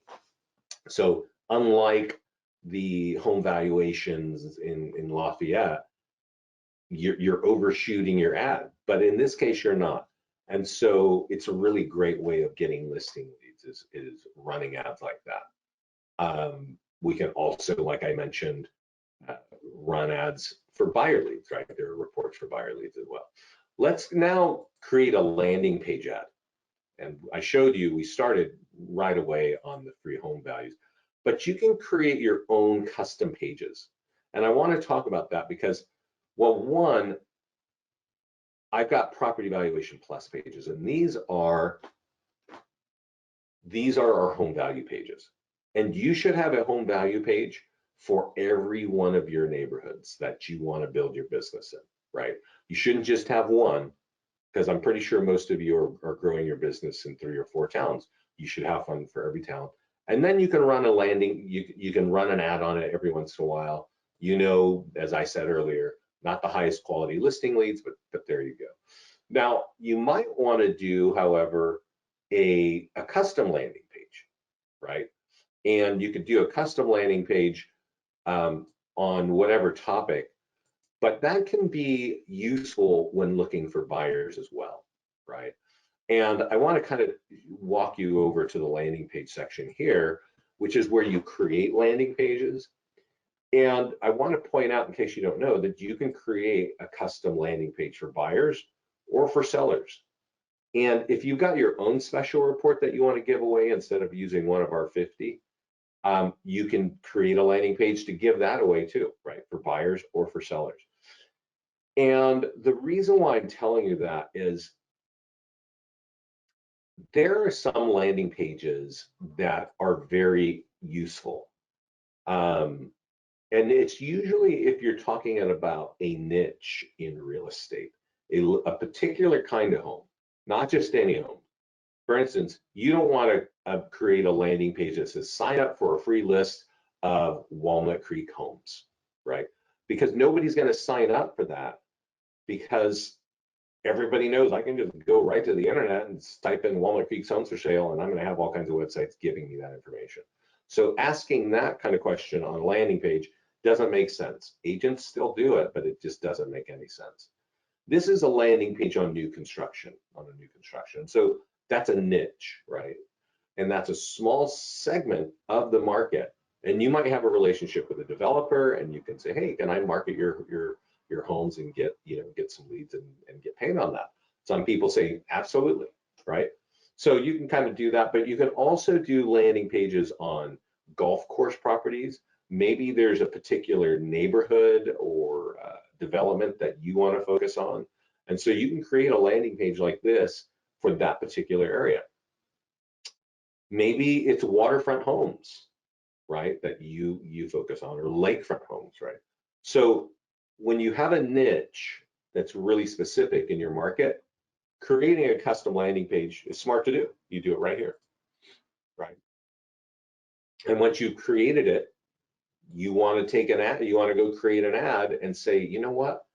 So unlike the home valuations in Lafayette, you're overshooting your ad, but in this case you're not. And so it's a really great way of getting listing leads is running ads like that. We can also, like I mentioned, run ads for buyer leads, right? There are reports for buyer leads as well. Let's now create a landing page ad. And I showed you, we started right away on the free home values, but you can create your own custom pages. And I want to talk about that because, well, one, I've got Property Valuation Plus pages, and these are our home value pages. And you should have a home value page for every one of your neighborhoods that you want to build your business in, right? You shouldn't just have one, because I'm pretty sure most of you are growing your business in 3 or 4 towns. You should have one for every town. And then you can run a landing, you can run an ad on it every once in a while. You know, as I said earlier, not the highest quality listing leads, but there you go. Now, you might want to do, however, a custom landing page, right? And you could do a custom landing page on whatever topic, but that can be useful when looking for buyers as well, right? And I want to kind of walk you over to the landing page section here, which is where you create landing pages. And I want to point out, in case you don't know, that you can create a custom landing page for buyers or for sellers. And if you've got your own special report that you want to give away instead of using one of our 50, you can create a landing page to give that away too, right? For buyers or for sellers. And the reason why I'm telling you that is there are some landing pages that are very useful. And it's usually if you're talking about a niche in real estate, a particular kind of home, not just any home. For instance, you don't want to create a landing page that says sign up for a free list of Walnut Creek homes, right? Because nobody's going to sign up for that because everybody knows I can just go right to the internet and type in Walnut Creek's homes for sale, and I'm going to have all kinds of websites giving me that information. So asking that kind of question on a landing page doesn't make sense. Agents still do it, but it just doesn't make any sense. This is a landing page on new construction, So that's a niche, right? And that's a small segment of the market. And you might have a relationship with a developer and you can say, hey, can I market your homes and get some leads and get paid on that? Some people say absolutely, right? So you can kind of do that, but you can also do landing pages on golf course properties. Maybe there's a particular neighborhood or development that you want to focus on. And so you can create a landing page like this for that particular area. Maybe it's waterfront homes, right, that you focus on, or lakefront homes, right? So when you have a niche that's really specific in your market, creating a custom landing page is smart to do. You do it right here, right? And once you've created it, you want to take an ad, you want to go create an ad and say, you know what,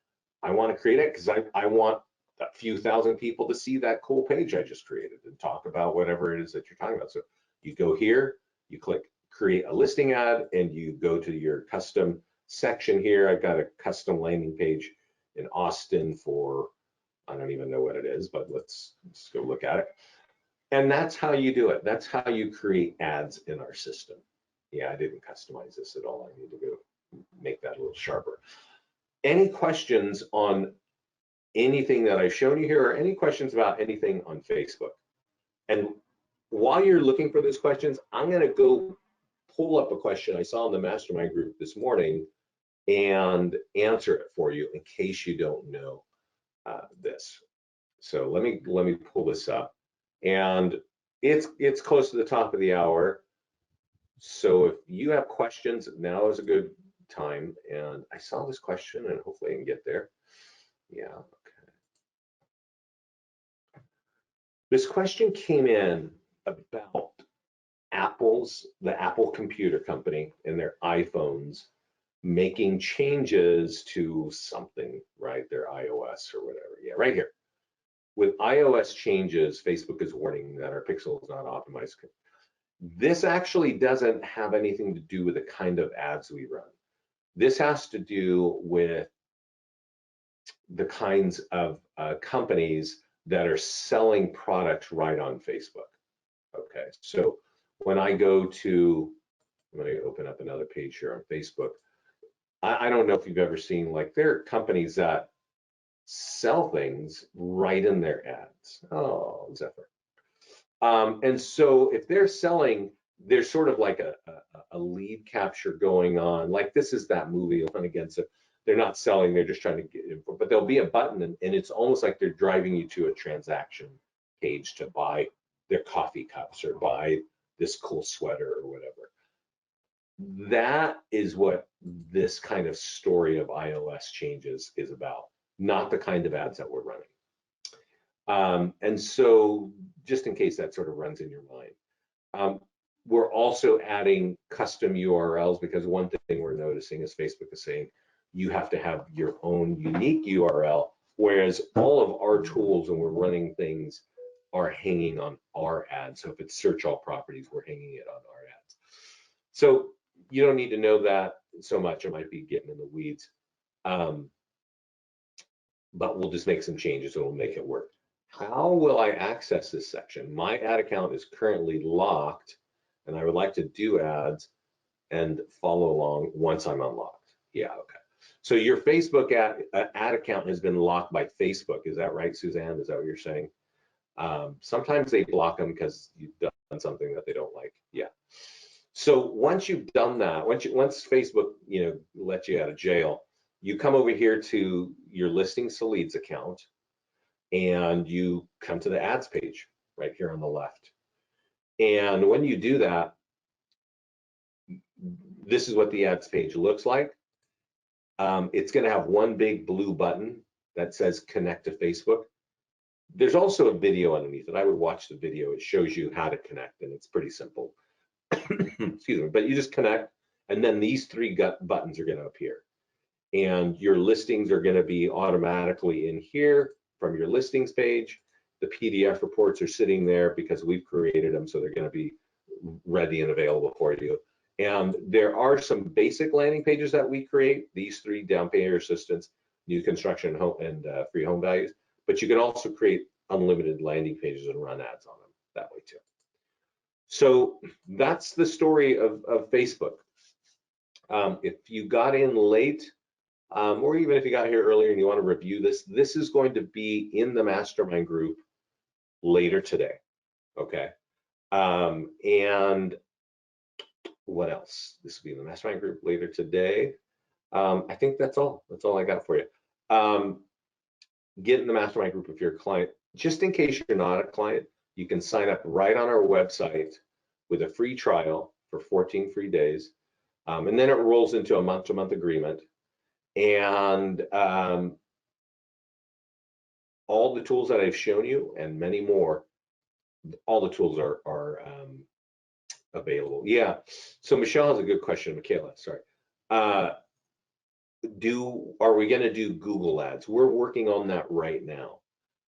I want to create it because I want a few thousand people to see that cool page I just created and talk about whatever it is that you're talking about. So you go here, you click create a listing ad, and you go to your custom section here. I've got a custom landing page in Austin for, I don't even know what it is, but let's go look at it. And that's how you do it. That's how you create ads in our system. Yeah, I didn't customize this at all. I need to go make that a little sharper. Any questions on anything that I've shown you here, or any questions about anything on Facebook? And while you're looking for those questions, I'm going to go pull up a question I saw in the mastermind group this morning and answer it for you in case you don't know this. So let me pull this up, and it's close to the top of the hour. So if you have questions, now is a good time. And I saw this question, and hopefully I can get there. Yeah. Okay. This question came in about the Apple Computer Company and their iPhones making changes to something, right? Their iOS or whatever. Yeah, right here. With iOS changes, Facebook is warning that our pixel is not optimized. This actually doesn't have anything to do with the kind of ads we run. This has to do with the kinds of companies that are selling products right on Facebook. Okay, so when I go to, I'm going to open up another page here on Facebook. I don't know if you've ever seen, like, there are companies that sell things right in their ads. Oh, Zephyr. And so if they're selling, there's sort of like a lead capture going on. Like, this is that movie on Against It. They're not selling, they're just trying to get info, but there'll be a button and it's almost like they're driving you to a transaction page to buy their coffee cups or buy this cool sweater or whatever. That is what this kind of story of iOS changes is about, not the kind of ads that we're running. And so just in case that sort of runs in your mind, we're also adding custom URLs, because one thing we're noticing is Facebook is saying you have to have your own unique URL, whereas all of our tools when we're running things are hanging on our ads. So if it's search all properties, we're hanging it on our ads. So you don't need to know that so much. I might be getting in the weeds, but we'll just make some changes and we'll make it work. How will I access this section? My ad account is currently locked, and I would like to do ads and follow along once I'm unlocked. Yeah, okay. So your Facebook ad account has been locked by Facebook. Is that right, Suzanne? Is that what you're saying? Sometimes they block them because you've done something that they don't like. Yeah. So once you've done that, once Facebook, lets you out of jail, you come over here to your Listings to Leads account, and you come to the ads page right here on the left. And when you do that, this is what the ads page looks like. It's going to have one big blue button that says connect to Facebook. There's also a video underneath it. I would watch the video. It shows you how to connect, and it's pretty simple. Excuse me, but you just connect, and then these three buttons are going to appear. And your listings are going to be automatically in here from your listings page. The PDF reports are sitting there because we've created them, so they're going to be ready and available for you. And there are some basic landing pages that we create, these three: down payment assistance, new construction, home, and free home values. But you can also create unlimited landing pages and run ads on them that way too. So that's the story of Facebook. If you got in late, or even if you got here earlier and you want to review this, this is going to be in the mastermind group later today. Okay. And what else? This will be in the mastermind group later today. I think that's all. That's all I got for you. Get in the mastermind group if you're a client. Just in case you're not a client, you can sign up right on our website with a free trial for 14 free days. And then it rolls into a month-to-month agreement. And all the tools that I've shown you and many more, all the tools are available. Yeah. So Michelle has a good question. Michaela, sorry. Are we going to do Google ads? We're working on that right now.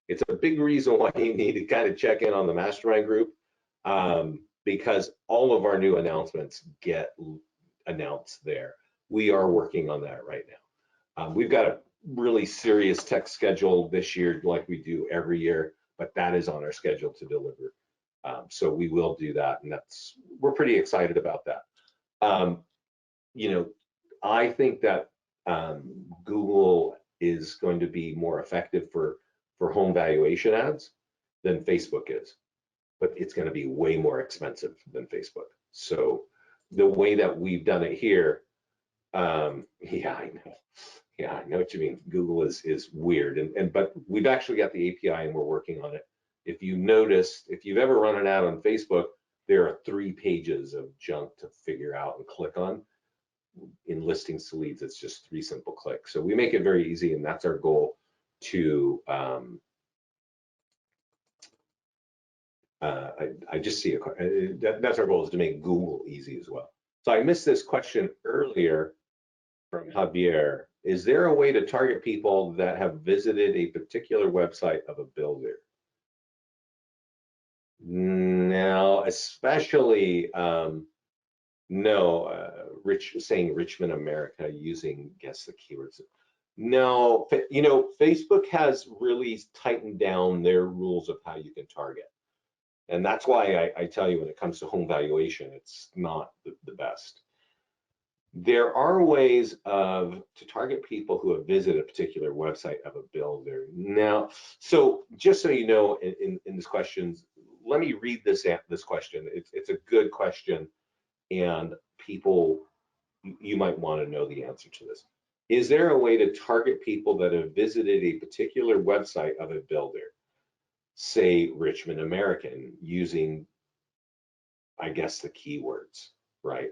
It's a big reason why you need to kind of check in on the mastermind group, because all of our new announcements get announced there. We are working on that right now. We've got a really serious tech schedule this year, like we do every year, but that is on our schedule to deliver. So we will do that, and we're pretty excited about that. I think that Google is going to be more effective for home valuation ads than Facebook is, but it's going to be way more expensive than Facebook. So the way that we've done it here, yeah, I know. Yeah, I know what you mean. Google is weird, but we've actually got the API and we're working on it. If you notice, if you've ever run an ad on Facebook, there are 3 pages of junk to figure out and click on. In Listings to Leads, it's just 3 simple clicks. So we make it very easy, and that's our goal, to I just see that's our goal, is to make Google easy as well. So I missed this question earlier from Javier. Is there a way to target people that have visited a particular website of a builder? Now, especially, no, saying Richmond, America, using guess the keywords. No, Facebook has really tightened down their rules of how you can target. And that's why I tell you, when it comes to home valuation, it's not the best. There are ways to target people who have visited a particular website of a builder. Now, so just so you know, in this question, let me read this question. It's a good question, and people, you might want to know the answer to this. Is there a way to target people that have visited a particular website of a builder, say Richmond American, using, I guess, the keywords, right?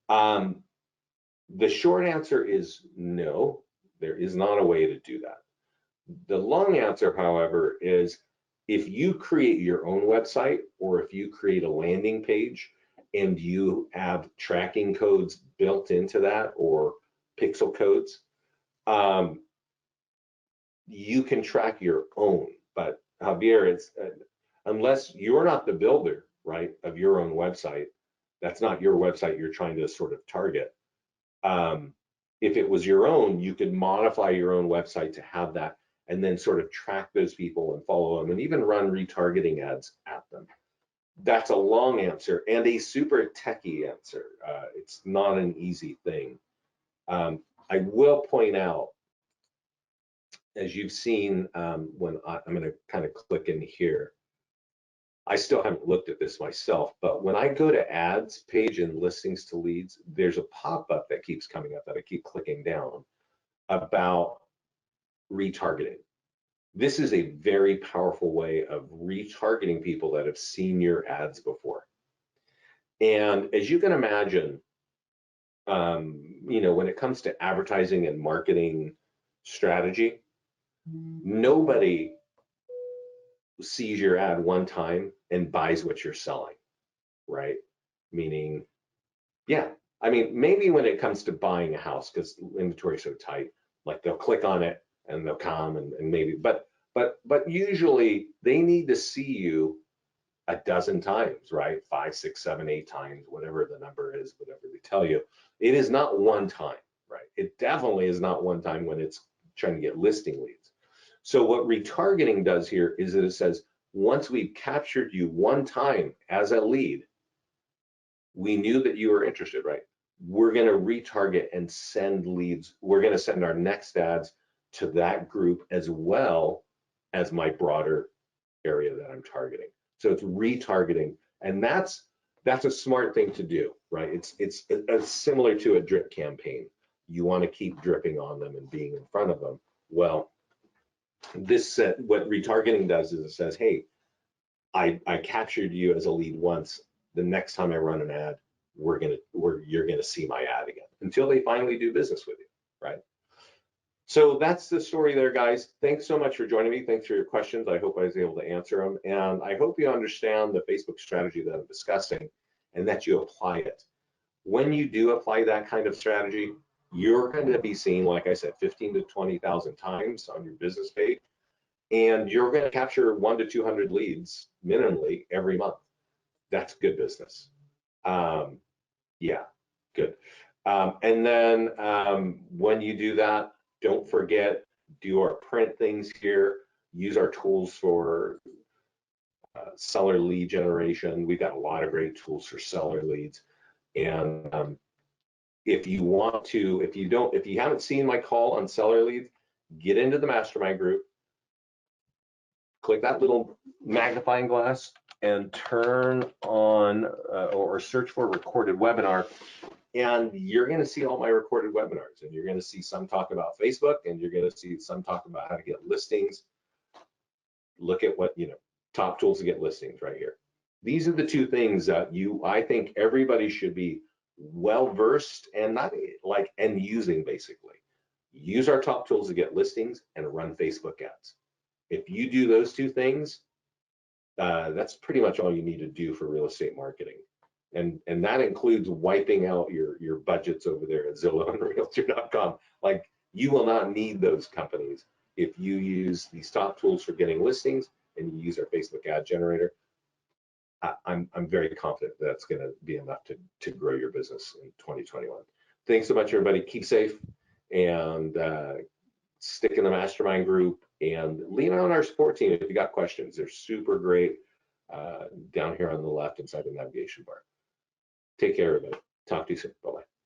The short answer is no, there is not a way to do that. The long answer, however, is if you create your own website, or if you create a landing page and you have tracking codes built into that, or pixel codes, you can track your own. But Javier, it's unless you're not the builder, right, of your own website, that's not your website you're trying to sort of target. If it was your own, you could modify your own website to have that, and then sort of track those people and follow them, and even run retargeting ads at them. That's a long answer and a super techie answer. It's not an easy thing. I will point out, as you've seen, when I'm going to kind of click in here, I still haven't looked at this myself, but when I go to ads page and listings to leads, there's a pop-up that keeps coming up that I keep clicking down about retargeting. This is a very powerful way of retargeting people that have seen your ads before. And as you can imagine, when it comes to advertising and marketing strategy, nobody sees your ad one time and buys what you're selling, right? Meaning, yeah, I mean, maybe when it comes to buying a house, because inventory is so tight, like they'll click on it and they'll come and maybe, but usually they need to see you a dozen times, right? 5, 6, 7, 8 times, whatever the number is, whatever they tell you. It is not one time, right? It definitely is not one time when it's trying to get listing leads. So what retargeting does here is that it says, once we've captured you one time as a lead, we knew that you were interested, right? We're going to retarget and send leads. We're going to send our next ads to that group as well as my broader area that I'm targeting. So it's retargeting, and that's a smart thing to do, right? It's similar to a drip campaign. You want to keep dripping on them and being in front of them. Well, what retargeting does is it says, hey, I captured you as a lead once. The next time I run an ad, you're gonna see my ad again until they finally do business with you, right? So that's the story there, guys. Thanks so much for joining me. Thanks for your questions. I hope I was able to answer them, and I hope you understand the Facebook strategy that I'm discussing and that you apply it. When you do apply that kind of strategy, you're going to be seen, like I said, 15 to 20,000 times on your business page, and you're going to capture 100 to 200 leads minimally every month. That's good business. Yeah, good. And then when you do that, don't forget, do our print things here, use our tools for seller lead generation. We've got a lot of great tools for seller leads. And if you haven't seen my call on seller leads, get into the mastermind group, click that little magnifying glass and turn on or search for recorded webinar. And you're going to see all my recorded webinars, and you're going to see some talk about Facebook, and you're going to see some talk about how to get listings. Look at what, top tools to get listings right here. These are the two things that I think everybody should be well-versed and using, basically. Use our top tools to get listings and run Facebook ads. If you do those two things, That's pretty much all you need to do for real estate marketing. And that includes wiping out your budgets over there at Zillow and Realtor.com. Like, you will not need those companies if you use these top tools for getting listings and you use our Facebook ad generator. I'm very confident that's going to be enough to grow your business in 2021. Thanks so much, everybody. Keep safe and stick in the mastermind group and lean on our support team if you got questions. They're super great down here on the left inside the navigation bar. Take care, everybody. Talk to you soon. Bye-bye.